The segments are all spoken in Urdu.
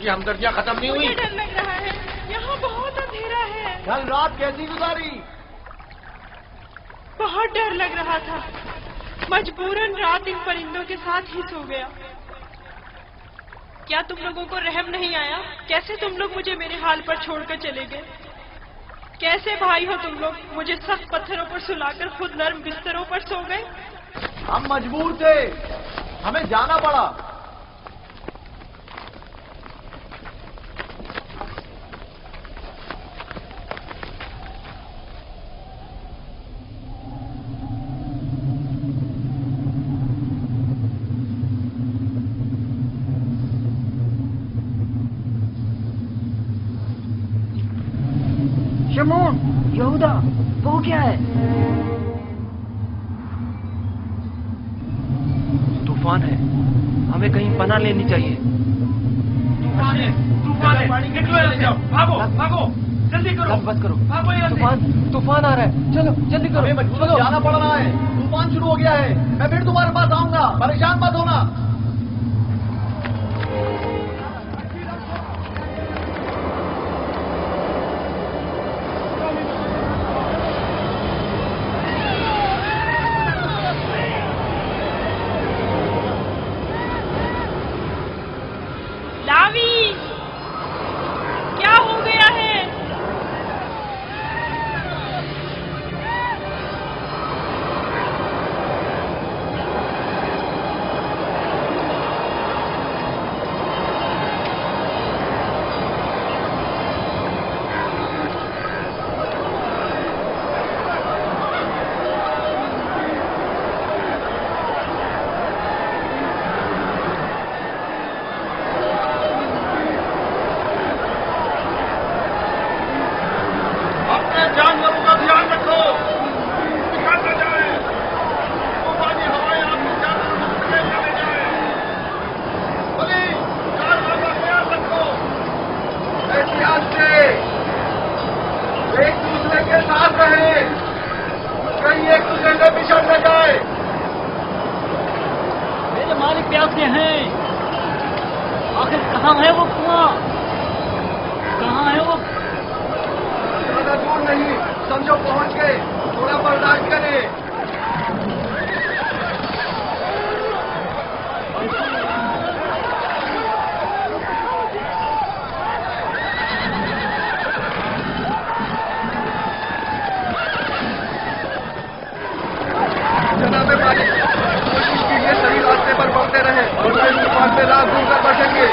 کی ہمدردیاں ختم نہیں ہوئی؟ مجھے ڈر لگ رہا ہے، یہاں بہت اندھیرا ہے۔ کل رات کیسی گزاری؟ بہت ڈر لگ رہا تھا، مجبوراً رات ان پرندوں کے ساتھ ہی سو گیا۔ کیا تم لوگوں کو رحم نہیں آیا؟ کیسے تم لوگ مجھے میرے حال پر چھوڑ کر چلے گئے؟ کیسے بھائی ہو تم لوگ؟ مجھے سخت پتھروں پر سلا کر خود نرم بستروں پر سو گئے۔ ہم مجبور تھے، ہمیں جانا پڑا۔ شمعون، یہودا، وہ کیا ہے؟ طوفان ہے، ہمیں کہیں پناہ لینی چاہیے۔ طوفان ہے، طوفان ہے، نکلو یہاں سے، بھاگو بھاگو، جلدی کرو، بس کرو، بھاگو یہاں سے۔ طوفان آ رہا ہے، چلو جلدی کرو، ہمیں مجبور جانا پڑ رہا ہے، طوفان شروع ہو گیا ہے۔ میں پھر تمہارے پاس آؤں گا، پریشان مت ہونا۔ لاوی، کیا ہو گیا ہے؟ اپنے جانوروں کا دھیان رکھو، نکل نہ جائے، طوفانی ہوائیں آپ کے جانوروں کو سمیٹ نہ لے جائیں۔ بھلی جانوروں کا خیال رکھو، احتیاط سے ایک دوسرے کے ساتھ رہیں، کہیں ایک دوسرے سے بچھڑ نہ جائے۔ میرے مالک پیاسے ہیں، آخر کہاں ہے وہ کنواں؟ کہاں ہے وہ؟ زیادہ دور نہیں، سمجھو پہنچ گئے، تھوڑا برداشت کریں۔ جناب مالک، کوشش کیجیے صحیح راستے پر بڑھتے رہیں اور میں اس طوفان سے راہ ڈھونڈ کر بچیں گے۔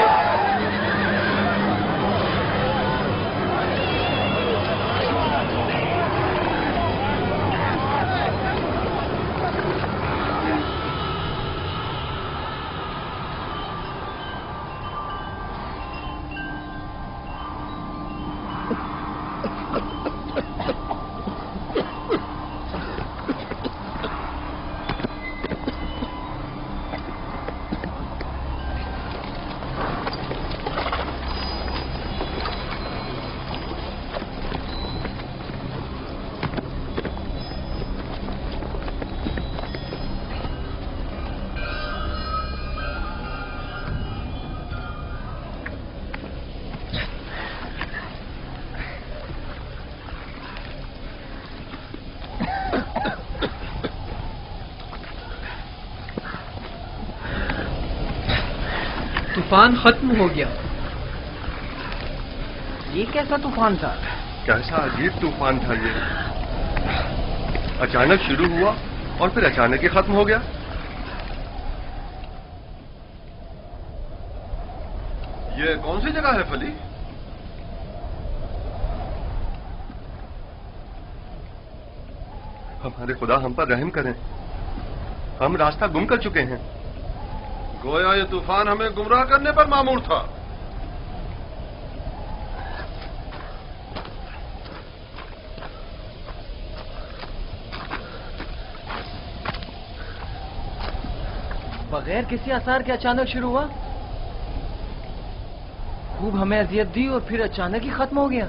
طوفان ختم ہو گیا۔ یہ کیسا طوفان تھا؟ کیسا عجیب طوفان تھا یہ، اچانک شروع ہوا اور پھر اچانک ہی ختم ہو گیا۔ یہ کون سی جگہ ہے فلی؟ ہمارے خدا ہم پر رحم کریں، ہم راستہ گم کر چکے ہیں۔ گویا یہ طوفان ہمیں گمراہ کرنے پر مامور تھا۔ بغیر کسی آثار کے اچانک شروع ہوا، خوب ہمیں اذیت دی اور پھر اچانک ہی ختم ہو گیا۔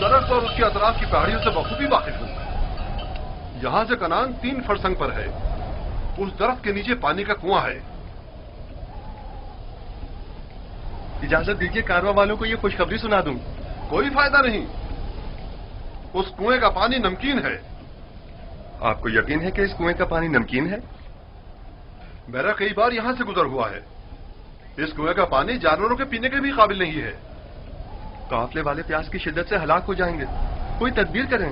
درخت اور اس کے اطراف کی پہاڑیوں سے بخوبی واقف ہوں. یہاں سے کنان 3 فرسنگ پر ہے. اس درخت کے نیچے پانی کا کنواں ہے. اجازت دیجیے کارواں والوں کو یہ خوشخبری سنا دوں. کوئی فائدہ نہیں. اس کنویں کا پانی نمکین ہے. آپ کو یقین ہے کہ اس کنویں کا پانی نمکین ہے؟ میرا کئی بار یہاں سے گزر ہوا ہے. اس کنویں کا پانی جانوروں کے پینے کے بھی قابل نہیں ہے. قافلے والے پیاس کی شدت سے ہلاک ہو جائیں گے. کوئی تدبیر کریں.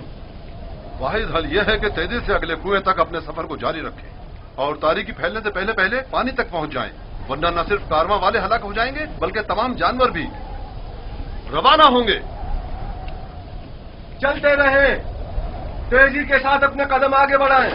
واحد حل یہ ہے کہ تیزی سے اگلے کنویں تک اپنے سفر کو جاری رکھیں اور تاریکی پھیلنے سے پہلے پہلے پانی تک پہنچ جائیں، ورنہ نہ صرف کارواں والے ہلاک ہو جائیں گے بلکہ تمام جانور بھی. روانہ ہوں گے. چلتے رہیں، تیزی کے ساتھ اپنے قدم آگے بڑھائیں.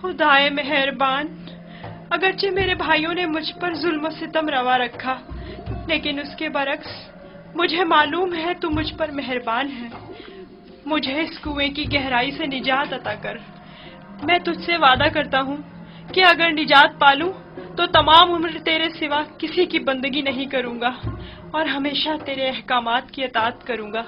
خدائے مہربان، اگرچہ میرے بھائیوں نے مجھ پر ظلم و ستم روا رکھا، لیکن اس کے برعکس مجھے معلوم ہے تو مجھ پر مہربان ہے. مجھے اس کنویں کی گہرائی سے نجات عطا کر. میں تجھ سے وعدہ کرتا ہوں کہ اگر نجات پالوں تو تمام عمر تیرے سوا کسی کی بندگی نہیں کروں گا اور ہمیشہ تیرے احکامات کی اطاعت کروں گا.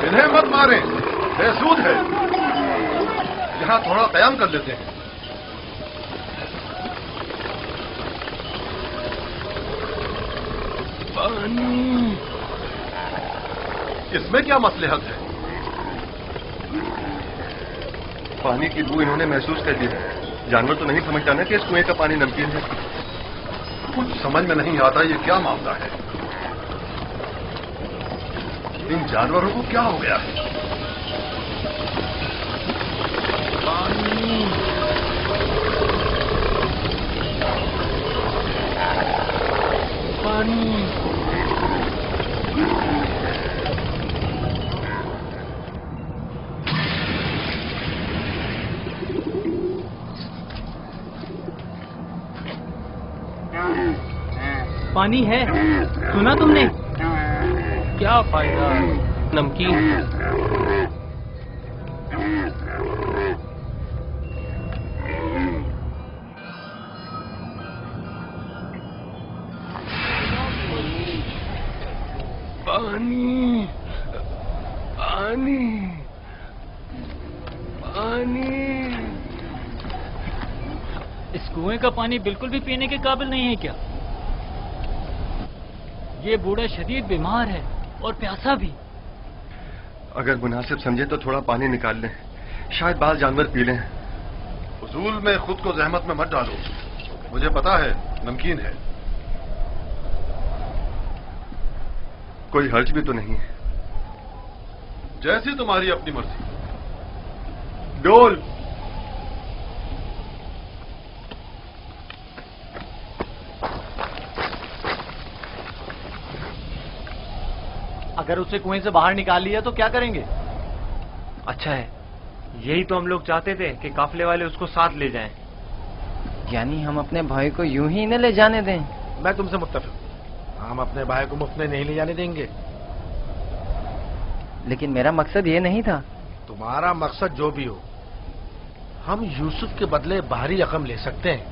انہیں مت ماریں، بے سود ہے. یہاں تھوڑا قیام کر لیتے ہیں. پانی. اس میں کیا مصلحت ہے؟ پانی کی بو انہوں نے محسوس کر لی ہے. جانور تو نہیں سمجھتا نا کہ اس کنویں کا پانی نمکین ہے. کچھ سمجھ میں نہیں آتا یہ کیا معاملہ ہے. ان جانوروں کو کیا ہو گیا ہے؟ پانی. پانی. پانی ہے، سنا تم نے؟ کیا فائدہ، نمکین ہے. پانی. پانی. پانی. اس کنویں کا پانی بالکل بھی پینے کے قابل نہیں ہے کیا؟ یہ بوڑھا شدید بیمار ہے اور پیاسا بھی. اگر مناسب سمجھے تو تھوڑا پانی نکال لیں، شاید بعض جانور پی لیں. فضول میں خود کو زحمت میں مت ڈالو، مجھے پتا ہے نمکین ہے. کوئی حرج بھی تو نہیں ہے. جیسی تمہاری اپنی مرضی. ڈول. اگر اسے کنویں سے باہر نکال لیا تو کیا کریں گے؟ اچھا ہے، یہی تو ہم لوگ چاہتے تھے کہ قافلے والے اس کو ساتھ لے جائیں۔ یعنی ہم اپنے بھائی کو یوں ہی نہ لے جانے دیں؟ میں تم سے متفق، ہم اپنے بھائی کو مفت میں نہیں لے جانے دیں گے۔ لیکن میرا مقصد یہ نہیں تھا۔ تمہارا مقصد جو بھی ہو، ہم یوسف کے بدلے باہری رقم لے سکتے ہیں۔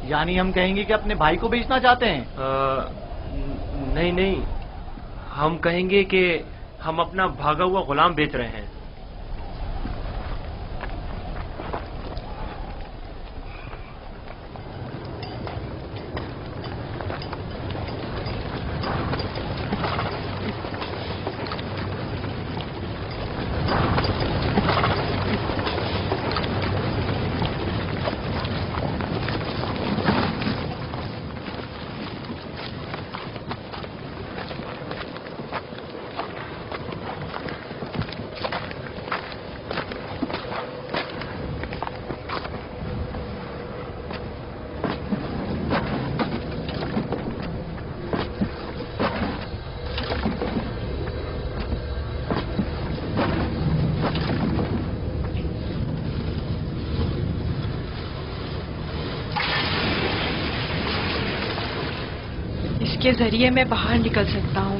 یعنی ہم کہیں گے کہ اپنے بھائی کو بیچنا چاہتے ہیں؟ نہیں نہیں، ہم کہیں گے کہ ہم اپنا بھاگا ہوا غلام بیچ رہے ہیں۔ کے ذریعے میں باہر نکل سکتا ہوں۔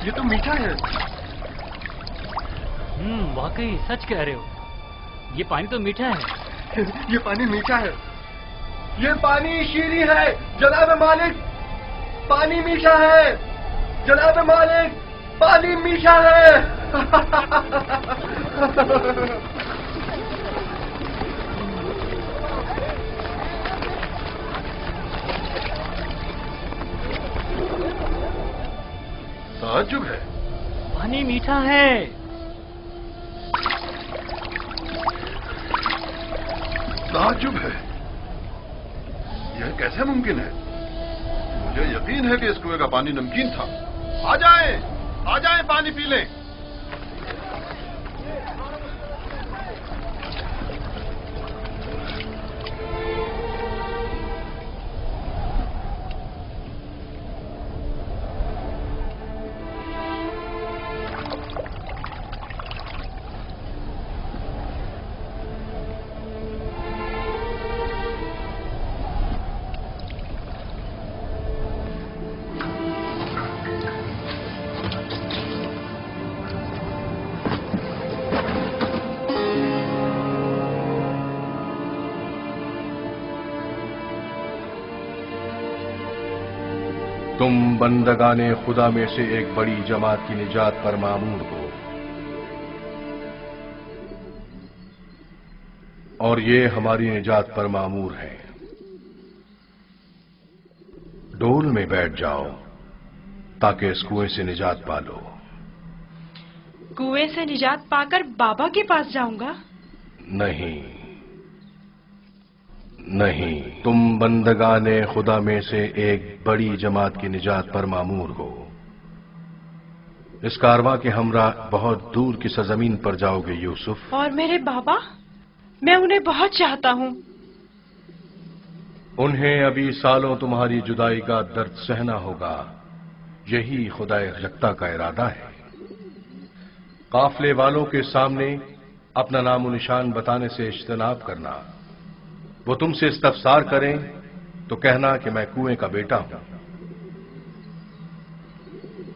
یہ تو میٹھا ہے۔ واقعی سچ کہہ رہے ہو، یہ پانی تو میٹھا ہے۔ یہ پانی میٹھا ہے، یہ پانی شیریں ہے جناب مالک، پانی میٹھا ہے جناب مالک، پانی میٹھا ہے۔ تعجب ہے، پانی میٹھا ہے۔ تعجب ہے، یہ کیسے ممکن ہے؟ مجھے یقین ہے کہ اس کنویں کا پانی نمکین تھا۔ آ جائیں، آ جائیں، پانی پی لیں۔ تم بندگان خدا میں سے ایک بڑی جماعت کی نجات پر مامور ہو، اور یہ ہماری نجات پر مامور ہے۔ ڈول میں بیٹھ جاؤ تاکہ اس کنویں سے نجات پا لو۔ کنویں سے نجات پا کر بابا کے پاس جاؤں گا؟ نہیں نہیں، تم بندگان خدا میں سے ایک بڑی جماعت کی نجات پر مامور ہو۔ اس کارواں کے ہمراہ بہت دور کی سرزمین پر جاؤ گے یوسف۔ اور میرے بابا؟ میں انہیں بہت چاہتا ہوں۔ انہیں ابھی سالوں تمہاری جدائی کا درد سہنا ہوگا، یہی خدا یکتا کا ارادہ ہے۔ قافلے والوں کے سامنے اپنا نام و نشان بتانے سے اجتناب کرنا۔ وہ تم سے استفسار کریں تو کہنا کہ میں کنویں کا بیٹا ہوں۔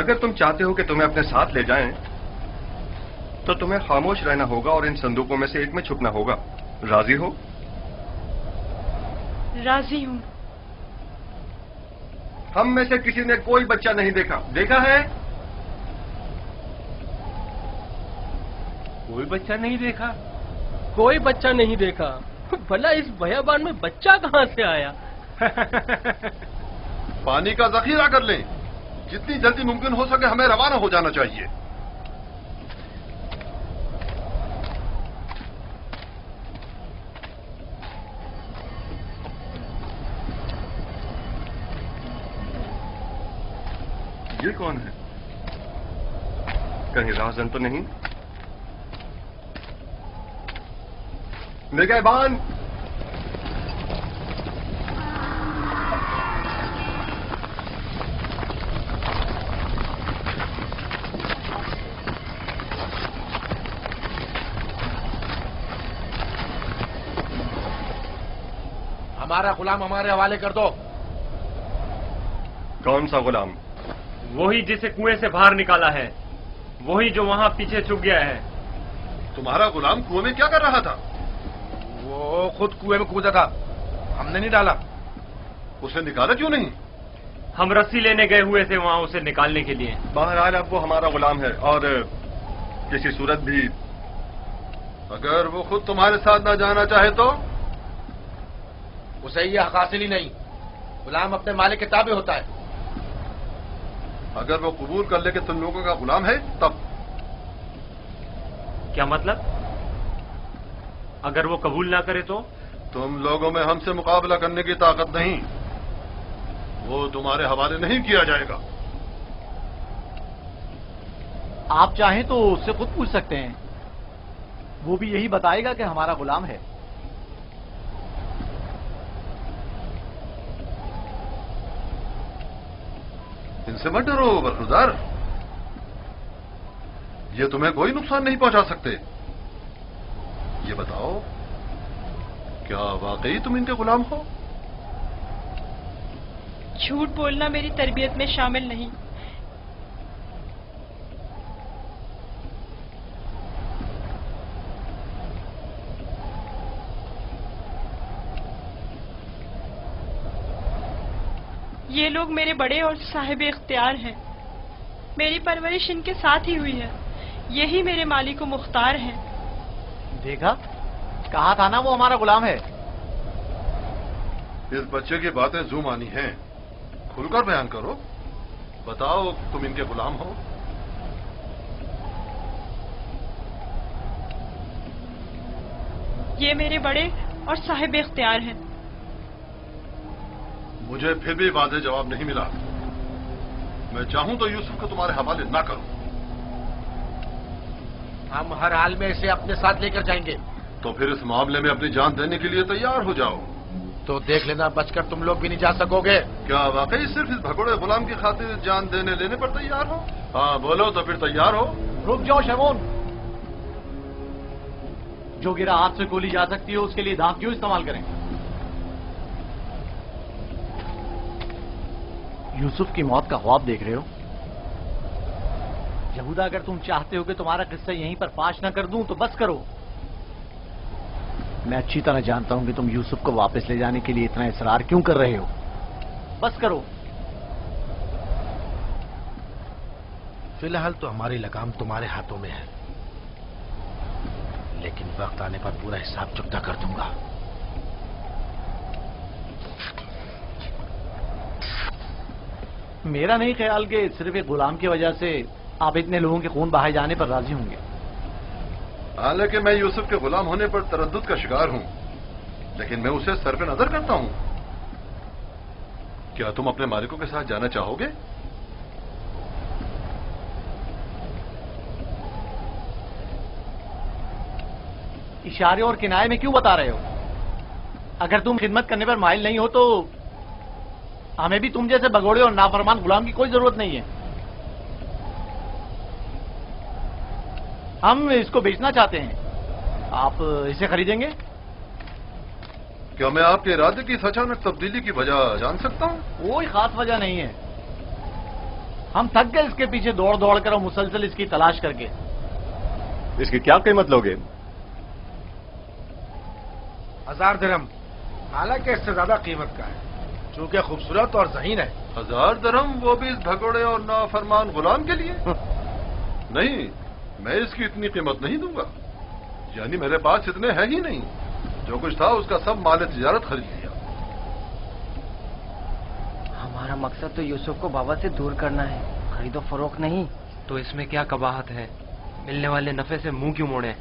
اگر تم چاہتے ہو کہ تمہیں اپنے ساتھ لے جائیں تو تمہیں خاموش رہنا ہوگا اور ان صندوقوں میں سے ایک میں چھپنا ہوگا. راضی ہو؟ راضی ہوں. ہم میں سے کسی نے کوئی بچہ نہیں دیکھا. دیکھا ہے؟ کوئی بچہ نہیں دیکھا. کوئی بچہ نہیں دیکھا. بھلا اس بیابان میں بچہ کہاں سے آیا؟ پانی کا ذخیرہ کر لیں. جتنی جلدی ممکن ہو سکے ہمیں روانہ ہو جانا چاہیے. یہ کون ہے؟ کہیں راہزن تو نہیں؟ نگہبان! ہمارا غلام ہمارے حوالے کر دو. کون سا غلام؟ وہی جسے کنویں سے باہر نکالا ہے. وہی جو وہاں پیچھے چھپ گیا ہے. تمہارا غلام کنویں میں کیا کر رہا تھا؟ وہ خود کنویں میں کودا تھا. ہم نے نہیں ڈالا. اسے نکالا کیوں نہیں؟ ہم رسی لینے گئے ہوئے تھے وہاں اسے نکالنے کے لیے. بہرحال اب وہ ہمارا غلام ہے اور کسی صورت بھی اگر وہ خود تمہارے ساتھ نہ جانا چاہے تو؟ اسے یہ حق حاصل ہی نہیں. غلام اپنے مالک کے تابع ہوتا ہے. اگر وہ قبول کر لے کہ تم لوگوں کا غلام ہے تب؟ کیا مطلب؟ اگر وہ قبول نہ کرے تو؟ تم لوگوں میں ہم سے مقابلہ کرنے کی طاقت نہیں. وہ تمہارے حوالے نہیں کیا جائے گا. آپ چاہیں تو اس سے خود پوچھ سکتے ہیں. وہ بھی یہی بتائے گا کہ ہمارا غلام ہے. ان سے مت ڈرو برخوردار. یہ تمہیں کوئی نقصان نہیں پہنچا سکتے. یہ بتاؤ کیا واقعی تم ان کے غلام ہو؟ جھوٹ بولنا میری تربیت میں شامل نہیں. یہ لوگ میرے بڑے اور صاحب اختیار ہیں. میری پرورش ان کے ساتھ ہی ہوئی ہے. یہی میرے مالک و مختار ہیں. دیکھا؟ کہا تھا نا وہ ہمارا غلام ہے. اس بچے کی باتیں زو مانی ہیں. کھل کر بیان کرو. بتاؤ تم ان کے غلام ہو؟ یہ میرے بڑے اور صاحب اختیار ہیں. مجھے پھر بھی واضح جواب نہیں ملا. میں چاہوں تو یوسف کو تمہارے حوالے نہ کروں. ہم ہر حال میں اسے اپنے ساتھ لے کر جائیں گے. تو پھر اس معاملے میں اپنی جان دینے کے لیے تیار ہو جاؤ. تو دیکھ لینا بچ کر تم لوگ بھی نہیں جا سکو گے. کیا واقعی صرف اس بھگوڑے غلام کی خاطر جان دینے لینے پر تیار ہو؟ ہاں بولو تو پھر تیار ہو. رک جاؤ شمون. جو گرا ہاتھ سے گولی جا سکتی ہے اس کے لیے دانت کیوں استعمال کریں؟ یوسف کی موت کا خواب دیکھ رہے ہو؟ یہودا اگر تم چاہتے ہو کہ تمہارا قصہ یہیں پر فاش نہ کر دوں تو بس کرو. میں اچھی طرح جانتا ہوں کہ تم یوسف کو واپس لے جانے کے لیے اتنا اصرار کیوں کر رہے ہو. بس کرو. فی الحال تو ہماری لگام تمہارے ہاتھوں میں ہے، لیکن وقت آنے پر پورا حساب چکتا کر دوں گا. میرا نہیں خیال کہ صرف ایک غلام کی وجہ سے آپ اتنے لوگوں کے خون بہائے جانے پر راضی ہوں گے. حالانکہ میں یوسف کے غلام ہونے پر تردد کا شکار ہوں، لیکن میں اسے سر پہ نظر کرتا ہوں. کیا تم اپنے مالکوں کے ساتھ جانا چاہو گے؟ اشارے اور کنائے میں کیوں بتا رہے ہو؟ اگر تم خدمت کرنے پر مائل نہیں ہو تو ہمیں بھی تم جیسے بگوڑے اور نافرمان غلام کی کوئی ضرورت نہیں ہے. ہم اس کو بیچنا چاہتے ہیں. آپ اسے خریدیں گے؟ کیا میں آپ کے ارادے کی اس اچانک تبدیلی کی وجہ جان سکتا ہوں؟ کوئی خاص وجہ نہیں ہے. ہم تھک گئے اس کے پیچھے دوڑ دوڑ کر اور مسلسل اس کی تلاش کر کے. اس کی کیا قیمت لوگے؟ 1000 درہم، حالانکہ اس سے زیادہ قیمت کا ہے چونکہ خوبصورت اور ذہین ہے. 1000 درہم، وہ بھی اس بھگوڑے اور نافرمان غلام کے لیے؟ نہیں، میں اس کی اتنی قیمت نہیں دوں گا. یعنی میرے پاس اتنے ہیں ہی نہیں. جو کچھ تھا اس کا سب مال تجارت خرید لیا. ہمارا مقصد تو یوسف کو بابا سے دور کرنا ہے، خرید و فروخت نہیں. تو اس میں کیا قباحت ہے؟ ملنے والے نفع سے منہ کیوں موڑے؟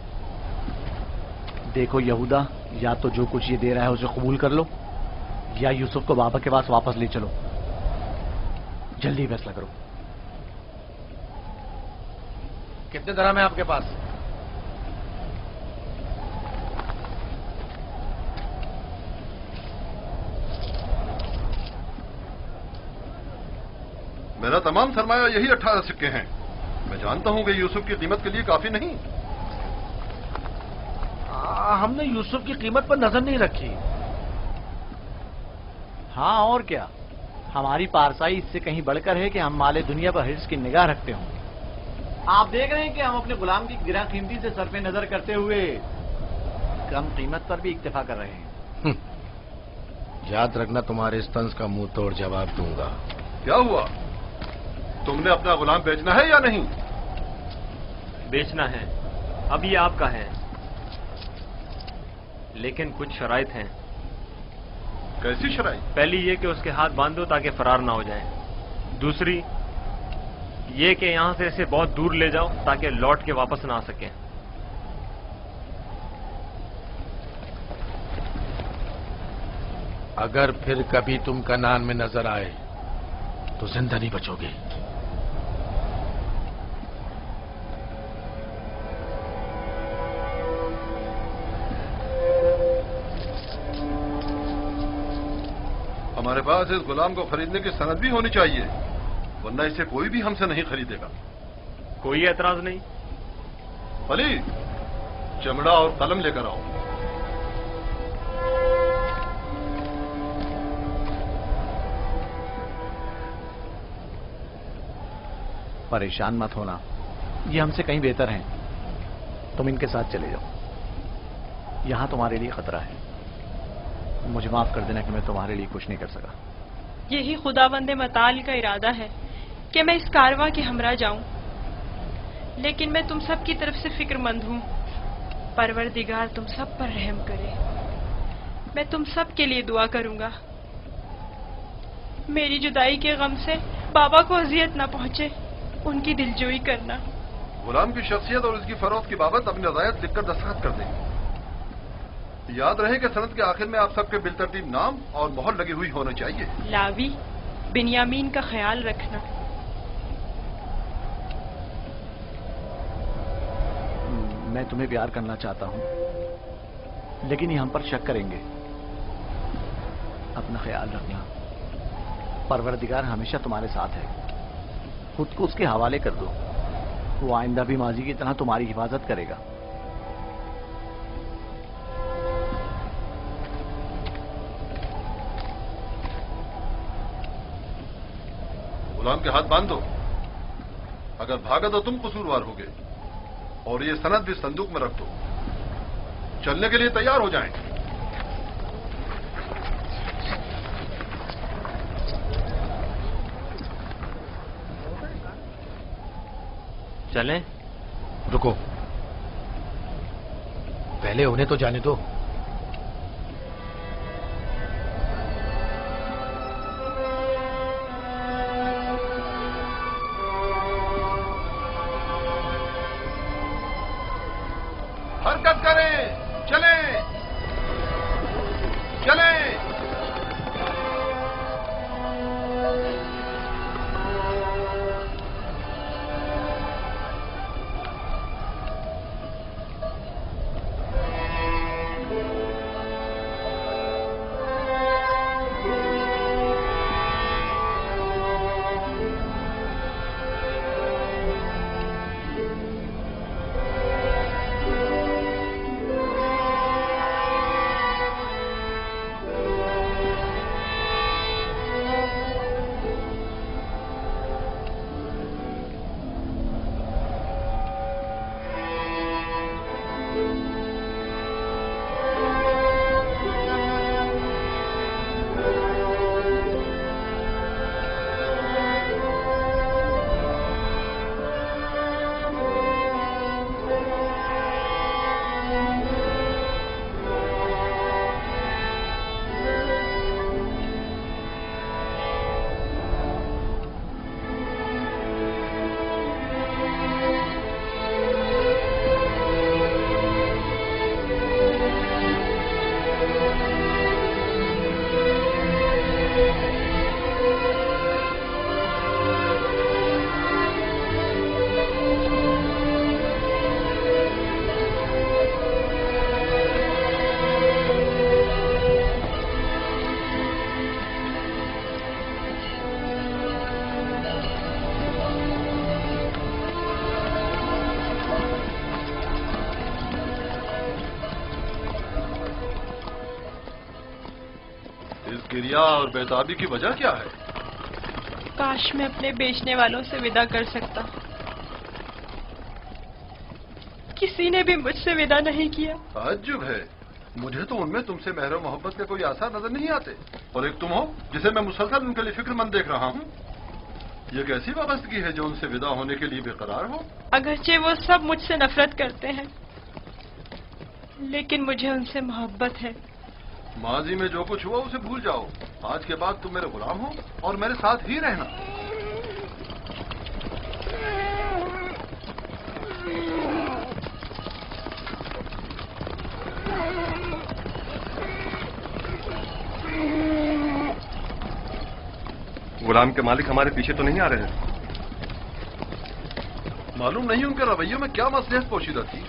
دیکھو یہودا، یا تو جو کچھ یہ دے رہا ہے اسے قبول کر لو، یا یوسف کو بابا کے پاس واپس لے چلو. جلدی فیصلہ کرو. کتنے درہم ہے آپ کے پاس؟ میرا تمام سرمایہ یہی 18 سکے ہیں. میں جانتا ہوں کہ یوسف کی قیمت کے لیے کافی نہیں. ہم نے یوسف کی قیمت پر نظر نہیں رکھی. ہاں اور کیا، ہماری پارسائی اس سے کہیں بڑھ کر ہے کہ ہم مال دنیا پر حرص کی نگاہ رکھتے ہوں. آپ دیکھ رہے ہیں کہ ہم اپنے غلام کی گراں قیمتی سے سر پہ نظر کرتے ہوئے کم قیمت پر بھی اکتفا کر رہے ہیں. یاد رکھنا، تمہارے اس طنز کا منہ توڑ جواب دوں گا. کیا ہوا؟ تم نے اپنا غلام بیچنا ہے یا نہیں؟ بیچنا ہے، اب یہ آپ کا ہے، لیکن کچھ شرائط ہیں. کیسی شرائط؟ پہلی یہ کہ اس کے ہاتھ باندھ دو تاکہ فرار نہ ہو جائیں. دوسری یہ کہ یہاں سے اسے بہت دور لے جاؤ تاکہ لوٹ کے واپس نہ آ سکیں. اگر پھر کبھی تم کنعان میں نظر آئے تو زندہ نہیں بچو گے. ہمارے پاس اس غلام کو خریدنے کی سند بھی ہونی چاہیے، ورنہ اسے کوئی بھی ہم سے نہیں خریدے گا. کوئی اعتراض نہیں؟ علی، چمڑا اور قلم لے کر آؤ. پریشان مت ہونا، یہ ہم سے کہیں بہتر ہیں. تم ان کے ساتھ چلے جاؤ. یہاں تمہارے لیے خطرہ ہے. مجھے معاف کر دینا کہ میں تمہارے لیے کچھ نہیں کر سکا. یہی خداوند متعال کا ارادہ ہے کہ میں اس کارواں کے ہمراہ جاؤں، لیکن میں تم سب کی طرف سے فکر مند ہوں. پروردگار تم سب پر رحم کرے. میں تم سب کے لیے دعا کروں گا. میری جدائی کے غم سے بابا کو اذیت نہ پہنچے، ان کی دلجوئی کرنا. غلام کی شخصیت اور اس کی فروخت کی بابت اپنی رضایت لکھ کر دستخط کر دیں. یاد رہے کہ سند کے آخر میں آپ سب کے بالترتیب نام اور مہر لگی ہوئی ہونا چاہیے. لاوی، بنیامین کا خیال رکھنا. میں تمہیں پیار کرنا چاہتا ہوں، لیکن یہ ہم پر شک کریں گے. اپنا خیال رکھنا. پروردگار ہمیشہ تمہارے ساتھ ہے. خود کو اس کے حوالے کر دو. وہ آئندہ بھی ماضی کی طرح تمہاری حفاظت کرے گا. غلام کے ہاتھ باندھ دو. اگر بھاگا تو تم قصوروار ہوگے، اور یہ سند بھی صندوق میں رکھ دو. چلنے کے لیے تیار ہو جائیں. چلیں؟ رکو، پہلے انہیں تو جانے دو. حرکت کریں، چلیں چلیں. کریا اور بیتابی کی وجہ کیا ہے؟ کاش میں اپنے بیچنے والوں سے ودا کر سکتا. کسی نے بھی مجھ سے ودا نہیں کیا. تعجب ہے، مجھے تو ان میں تم سے مہر و محبت کے کوئی آثار نظر نہیں آتے. اور ایک تم ہو جسے میں مسلسل ان کے لیے فکر مند دیکھ رہا ہوں. یہ کیسی وابستگی ہے جو ان سے ودا ہونے کے لیے بے قرار ہو؟ اگرچہ وہ سب مجھ سے نفرت کرتے ہیں لیکن مجھے ان سے محبت ہے. ماضی میں جو کچھ ہوا اسے بھول جاؤ. آج کے بعد تم میرے غلام ہو اور میرے ساتھ ہی رہنا. غلام کے مالک ہمارے پیچھے تو نہیں آ رہے ہیں؟ معلوم نہیں ان کے رویوں میں کیا مصلحت پوشیدہ تھی.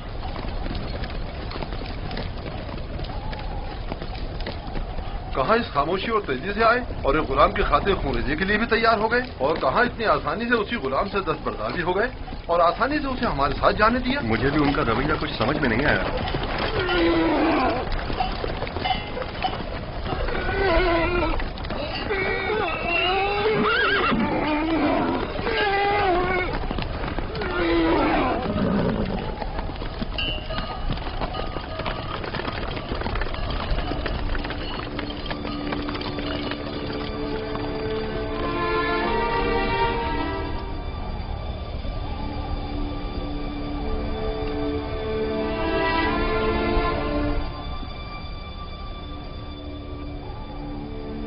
کہاں اس خاموشی اور تیزی سے آئے اور ایک غلام کی خاطر خونریزی کے لیے بھی تیار ہو گئے، اور کہاں اتنی آسانی سے اسی غلام سے دستبردار بھی ہو گئے اور آسانی سے اسے ہمارے ساتھ جانے دیا. مجھے بھی ان کا رویہ کچھ سمجھ میں نہیں آیا.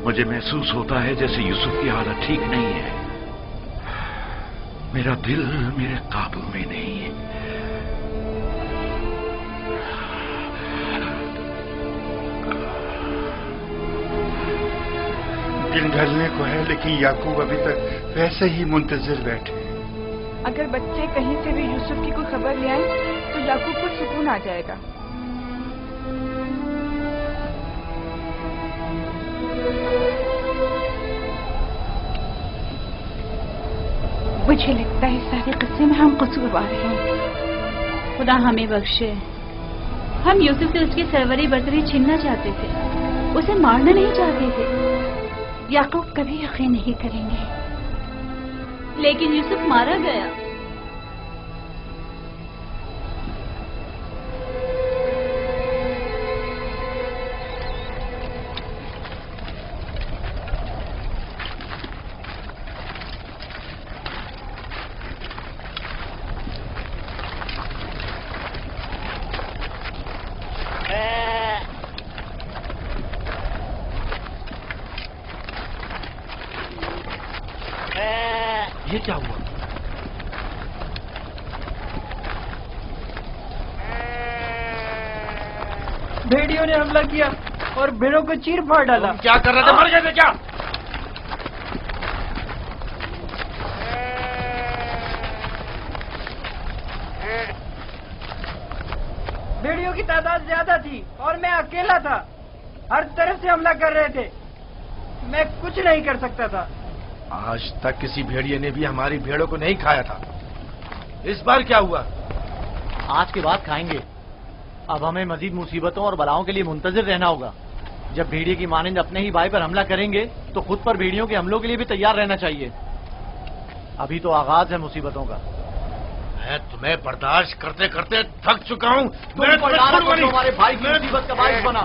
مجھے محسوس ہوتا ہے جیسے یوسف کی حالت ٹھیک نہیں ہے. میرا دل میرے قابو میں نہیں ہے. دن ڈھلنے کو ہے لیکن یعقوب ابھی تک ویسے ہی منتظر بیٹھے. اگر بچے کہیں سے بھی یوسف کی کوئی خبر لے آئیں تو یعقوب کو سکون آ جائے گا. مجھے لگتا ہے سارے قصے میں ہم قصوروار ہیں. خدا ہمیں بخشے. ہم یوسف سے اس کی سروری برتری چھیننا چاہتے تھے، اسے مارنا نہیں چاہتے تھے. یعقوب کبھی یقین نہیں کریں گے. لیکن یوسف مارا گیا. یہ کیا ہوا؟ بھیڑیوں نے حملہ کیا اور بھیڑوں کو چیر پھاڑ ڈالا. کیا کر رہے تھے؟ مر گئے تھے کیا؟ بھیڑیوں کی تعداد زیادہ تھی اور میں اکیلا تھا. ہر طرف سے حملہ کر رہے تھے. میں کچھ نہیں کر سکتا تھا. آج تک کسی بھیڑیے نے بھی ہماری بھیڑوں کو نہیں کھایا تھا. اس بار کیا ہوا؟ آج کے بعد کھائیں گے. اب ہمیں مزید مصیبتوں اور بلاؤں کے لیے منتظر رہنا ہوگا. جب بھیڑیے کی مانند اپنے ہی بھائی پر حملہ کریں گے تو خود پر بھیڑیوں کے حملوں کے لیے بھی تیار رہنا چاہیے. ابھی تو آغاز ہے مصیبتوں کا. میں تمہیں برداشت کرتے کرتے تھک چکا ہوں. ہمارے بھائی کی مصیبت کا باعث بنا.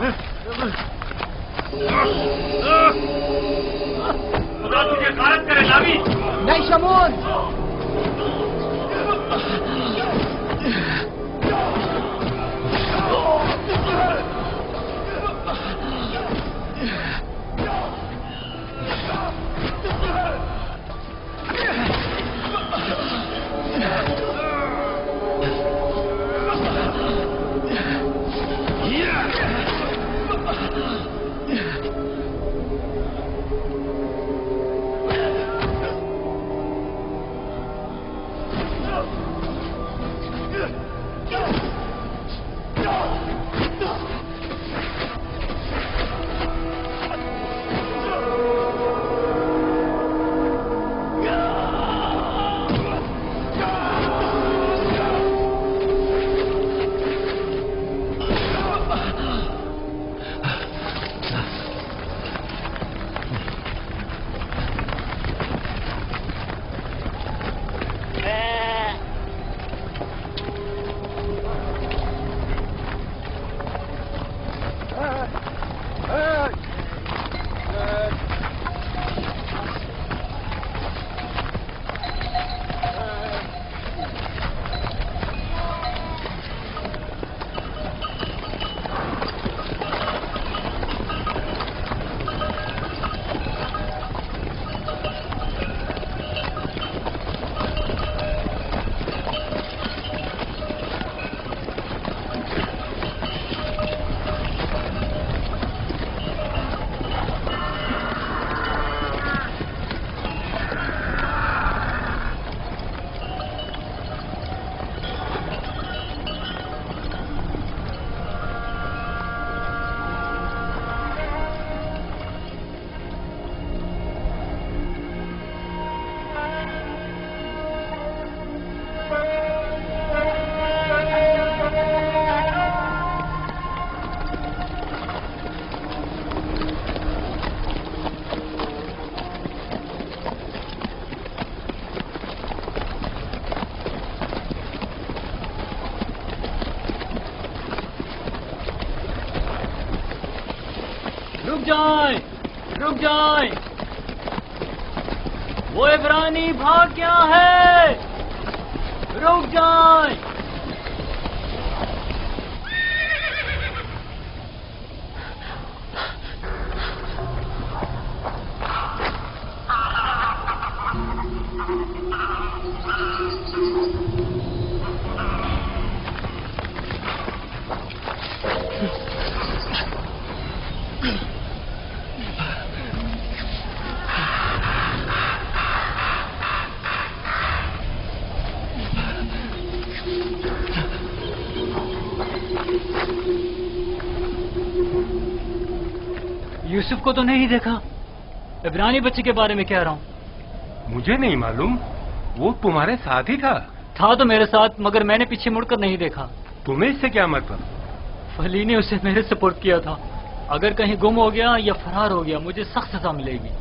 خدا تجھے غارت کرے ناوی. نہیں شمون. جائیں، رک جائیں، وہ عبرانی بھاگ گیا ہے، رک جائیں۔ یوسف کو تو نہیں دیکھا، عبرانی بچے کے بارے میں کہہ رہا ہوں۔ مجھے نہیں معلوم، وہ تمہارے ساتھ ہی تھا تو میرے ساتھ، مگر میں نے پیچھے مڑ کر نہیں دیکھا۔ تمہیں اس سے کیا مطلب؟ فلی نے اسے میرے سپورٹ کیا تھا، اگر کہیں گم ہو گیا یا فرار ہو گیا مجھے سخت سزا ملے گی۔